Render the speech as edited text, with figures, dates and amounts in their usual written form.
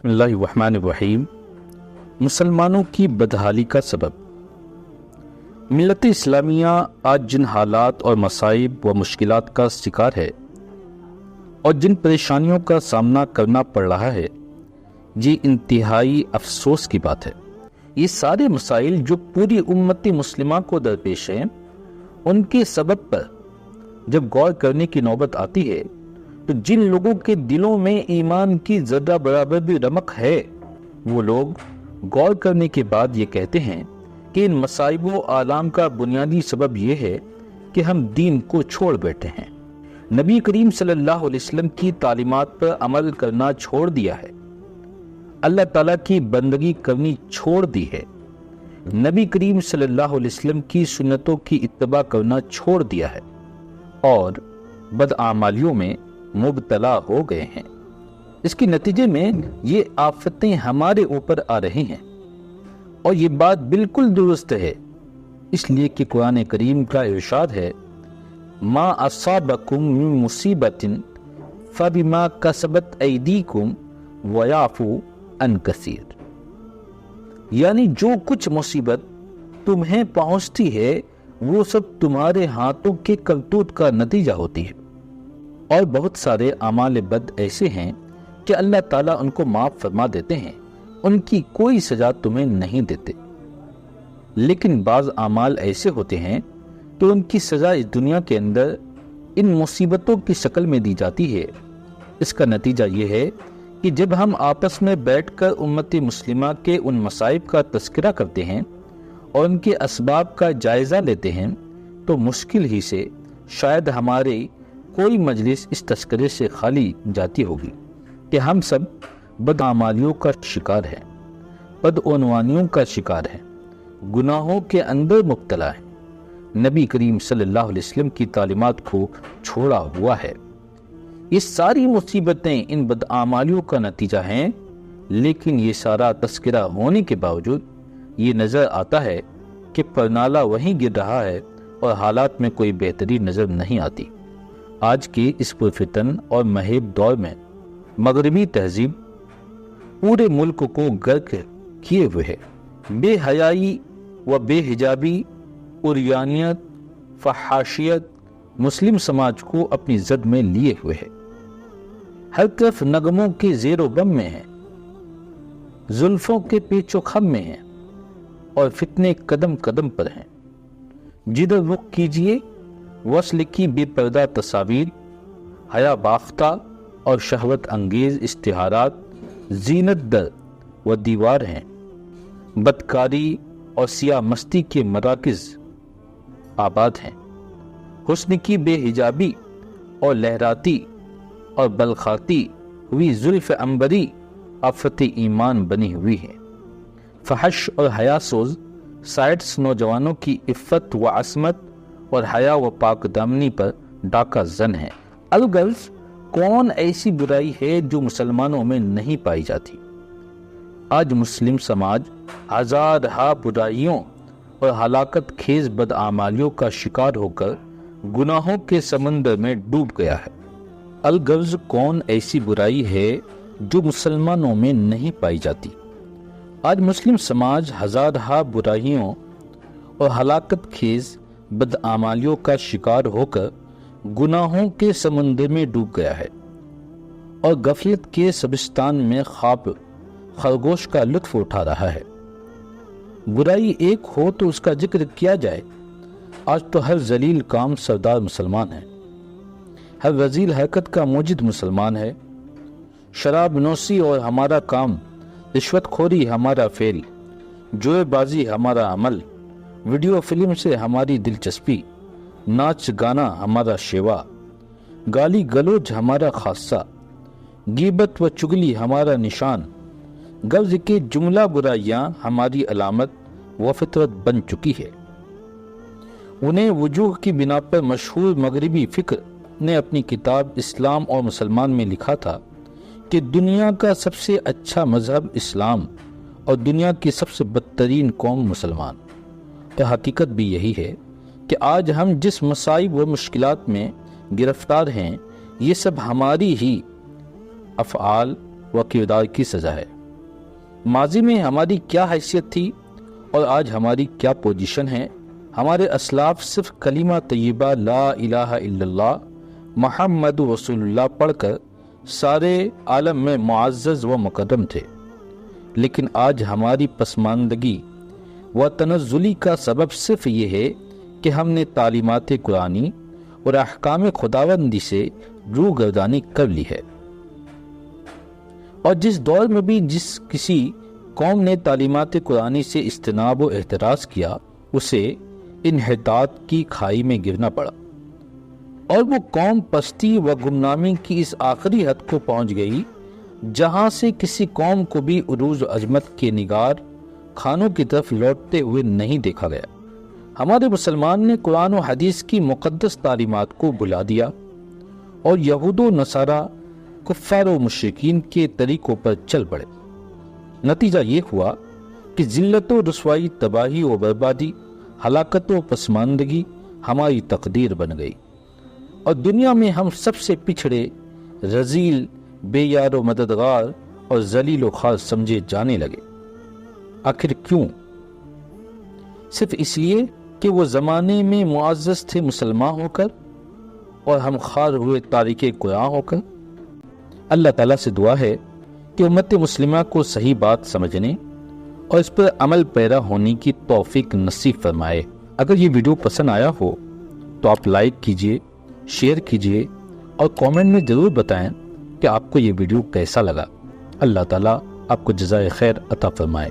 بسم اللہ الرحمن الرحیم۔ مسلمانوں کی بدحالی کا سبب۔ ملت اسلامیہ آج جن حالات اور مصائب و مشکلات کا شکار ہے اور جن پریشانیوں کا سامنا کرنا پڑ رہا ہے، یہ انتہائی افسوس کی بات ہے۔ یہ سارے مسائل جو پوری امت مسلمہ کو درپیش ہیں، ان کے سبب پر جب غور کرنے کی نوبت آتی ہے تو جن لوگوں کے دلوں میں ایمان کی ذرہ برابر بھی رمق ہے، وہ لوگ غور کرنے کے بعد یہ کہتے ہیں کہ ان مصائب و آلام کا بنیادی سبب یہ ہے کہ ہم دین کو چھوڑ بیٹھے ہیں، نبی کریم صلی اللہ علیہ وسلم کی تعلیمات پر عمل کرنا چھوڑ دیا ہے، اللہ تعالیٰ کی بندگی کرنی چھوڑ دی ہے، نبی کریم صلی اللہ علیہ وسلم کی سنتوں کی اتباع کرنا چھوڑ دیا ہے اور بدعمالیوں میں مبتلا ہو گئے ہیں۔ اس کے نتیجے میں یہ آفتیں ہمارے اوپر آ رہی ہیں، اور یہ بات بالکل درست ہے، اس لیے کہ قرآن کریم کا ارشاد ہے، ما اصابکم من مصیبت فبما کسبت ایدیکم ویعفو عن کثیر، یعنی جو کچھ مصیبت تمہیں پہنچتی ہے وہ سب تمہارے ہاتھوں کے کرتوت کا نتیجہ ہوتی ہے، اور بہت سارے اعمال بد ایسے ہیں کہ اللہ تعالیٰ ان کو معاف فرما دیتے ہیں، ان کی کوئی سزا تمہیں نہیں دیتے، لیکن بعض اعمال ایسے ہوتے ہیں کہ ان کی سزا اس دنیا کے اندر ان مصیبتوں کی شکل میں دی جاتی ہے۔ اس کا نتیجہ یہ ہے کہ جب ہم آپس میں بیٹھ کر امت مسلمہ کے ان مصائب کا تذکرہ کرتے ہیں اور ان کے اسباب کا جائزہ لیتے ہیں تو مشکل ہی سے شاید ہمارے کوئی مجلس اس تذکرے سے خالی جاتی ہوگی کہ ہم سب بدعمالیوں کا شکار ہیں، بدعنوانیوں کا شکار ہیں، گناہوں کے اندر مبتلا ہیں، نبی کریم صلی اللہ علیہ وسلم کی تعلیمات کو چھوڑا ہوا ہے۔ یہ ساری مصیبتیں ان بدعمالیوں کا نتیجہ ہیں، لیکن یہ سارا تذکرہ ہونے کے باوجود یہ نظر آتا ہے کہ پرنالہ وہیں گر رہا ہے اور حالات میں کوئی بہتری نظر نہیں آتی۔ آج کے اس پرفتن اور مہیب دور میں مغربی تہذیب پورے ملک کو غرق کیے ہوئے ہے، بے حیائی و بے حجابی، عریانیت، فحاشیت مسلم سماج کو اپنی زد میں لیے ہوئے ہے، ہر طرف نغموں کے زیر و بم میں ہے، زلفوں کے پیچ و خم میں ہیں، اور فتنے قدم قدم پر ہیں، جدھر رخ کیجئے وصل کی بے پردہ تصاویر، حیا باختہ اور شہوت انگیز اشتہارات زینت در و دیوار ہیں، بدکاری اور سیاہ مستی کے مراکز آباد ہیں، حسن کی بے حجابی اور لہراتی اور بلخاتی ہوئی زلف عنبری آفت ایمان بنی ہوئی ہے، فحش اور حیا سوز سائٹس نوجوانوں کی عفت و عصمت اور حیا و پاک دامنی پر ڈاکہ زن ہے۔ الغرض کون ایسی برائی ہے جو مسلمانوں میں نہیں پائی جاتی؟ آج مسلم سماج ہزارہا برائیوں اور ہلاکت خیز بدعمالیوں کا شکار ہو کر گناہوں کے سمندر میں ڈوب گیا ہے۔ الغرض کون ایسی برائی ہے جو مسلمانوں میں نہیں پائی جاتی؟ آج مسلم سماج ہزارہا برائیوں اور ہلاکت خیز بدعمالیوں کا شکار ہو کر گناہوں کے سمندر میں ڈوب گیا ہے اور غفلت کے سبستان میں خواب خرگوش کا لطف اٹھا رہا ہے۔ برائی ایک ہو تو اس کا ذکر کیا جائے، آج تو ہر ذلیل کام سردار مسلمان ہے، ہر رذیل حرکت کا موجد مسلمان ہے، شراب نوشی اور ہمارا کام، رشوت خوری ہمارا فعل، جوئے بازی ہمارا عمل، ویڈیو فلم سے ہماری دلچسپی، ناچ گانا ہمارا شیوا، گالی گلوچ ہمارا خاصہ، غیبت و چگلی ہمارا نشان، غرض کے جملہ برائیاں ہماری علامت و فطرت بن چکی ہے۔ انہیں وجوہ کی بنا پر مشہور مغربی فکر نے اپنی کتاب اسلام اور مسلمان میں لکھا تھا کہ دنیا کا سب سے اچھا مذہب اسلام اور دنیا کی سب سے بدترین قوم مسلمان۔ حقیقت بھی یہی ہے کہ آج ہم جس مصائب و مشکلات میں گرفتار ہیں، یہ سب ہماری ہی افعال و کردار کی سزا ہے۔ ماضی میں ہماری کیا حیثیت تھی اور آج ہماری کیا پوزیشن ہے؟ ہمارے اسلاف صرف کلمہ طیبہ لا الہ الا اللہ محمد رسول اللہ پڑھ کر سارے عالم میں معزز و مکرم تھے، لیکن آج ہماری پسماندگی و تنزلی کا سبب صرف یہ ہے کہ ہم نے تعلیمات قرآنی اور احکام خداوندی سے روگردانی کر لی ہے۔ اور جس دور میں بھی جس کسی قوم نے تعلیمات قرآنی سے اجتناب و احتراز کیا، اسے انحطاط کی کھائی میں گرنا پڑا، اور وہ قوم پستی و گمنامی کی اس آخری حد کو پہنچ گئی جہاں سے کسی قوم کو بھی عروج و عظمت کے نگار خانوں کی طرف لوٹتے ہوئے نہیں دیکھا گیا۔ ہمارے مسلمان نے قرآن و حدیث کی مقدس تعلیمات کو بھلا دیا اور یہود و نصارہ کفار و مشرکین کے طریقوں پر چل پڑے۔ نتیجہ یہ ہوا کہ ذلت و رسوائی، تباہی و بربادی، ہلاکت و پسماندگی ہماری تقدیر بن گئی، اور دنیا میں ہم سب سے پچھڑے، رذیل، بے یار و مددگار اور ذلیل و خوار سمجھے جانے لگے۔ آخر کیوں؟ صرف اس لیے کہ وہ زمانے میں معزز تھے مسلمان ہو کر، اور ہم خوار ہوئے تارک قرآن ہو کر۔ اللہ تعالیٰ سے دعا ہے کہ امت مسلمہ کو صحیح بات سمجھنے اور اس پر عمل پیرا ہونے کی توفیق نصیب فرمائے۔ اگر یہ ویڈیو پسند آیا ہو تو آپ لائک کیجئے، شیئر کیجئے اور کامنٹ میں ضرور بتائیں کہ آپ کو یہ ویڈیو کیسا لگا۔ اللہ تعالیٰ آپ کو جزائے خیر عطا فرمائے۔